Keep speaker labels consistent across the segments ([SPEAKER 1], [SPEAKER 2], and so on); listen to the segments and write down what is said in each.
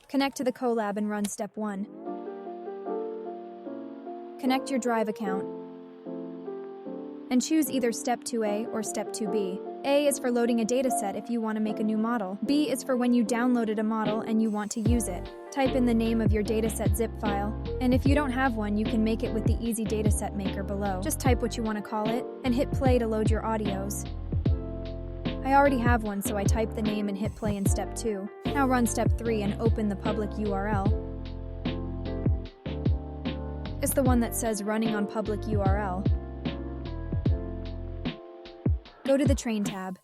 [SPEAKER 1] Connect to the collab and run step 1. Connect your Drive account and choose either step 2A or step 2B. A is for loading a dataset if you want to make a new model. B is for when you downloaded a model and you want to use it. Type in the name of your dataset zip file, and if you don't have one, you can make it with the Easy Dataset Maker below. Just type what you want to call it and hit play to load your audios. I already have one, so I type the name and hit play in step 2. Now run step 3 and open the public URL. It's the one that says running on public URL. Go to the Train tab.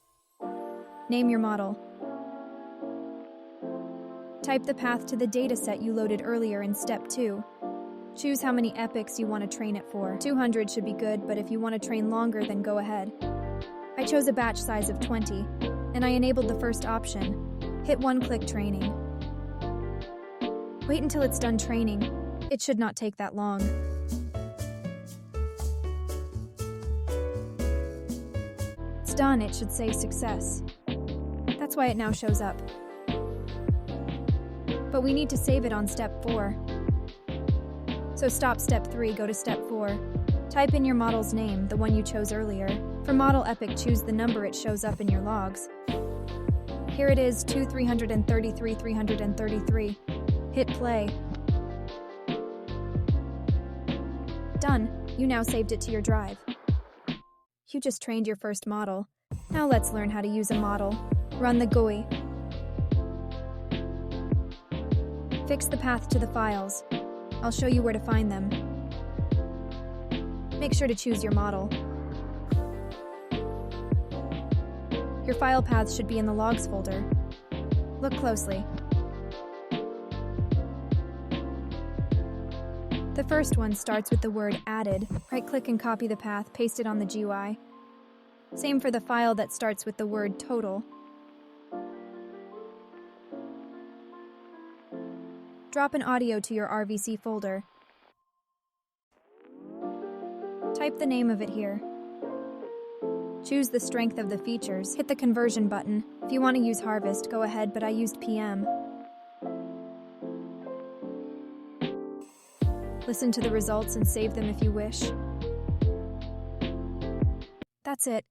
[SPEAKER 1] Name your model. Type the path to the dataset you loaded earlier in step 2. Choose how many epochs you want to train it for. 200 should be good, but if you want to train longer, then go ahead. I chose a batch size of 20, and I enabled the first option. Hit one-click training. Wait until it's done training. It should not take that long. It's done, it should say success. That's why it now shows up. But we need to save it on step 4. So stop step 3, go to step 4. Type in your model's name, the one you chose earlier. For model epoch, choose the number it shows up in your logs. Here it is, 2333. Hit play. Done. You now saved it to your drive. You just trained your first model. Now let's learn how to use a model. Run the GUI. Fix the path to the files. I'll show you where to find them. Make sure to choose your model. Your file paths should be in the logs folder. Look closely. The first one starts with the word added. Right-click and copy the path, paste it on the GUI. Same for the file that starts with the word total. Drop an audio to your RVC folder. Type the name of it here. Choose the strength of the features. Hit the conversion button. If you want to use harvest, go ahead, but I used PM. Listen to the results and save them if you wish. That's it.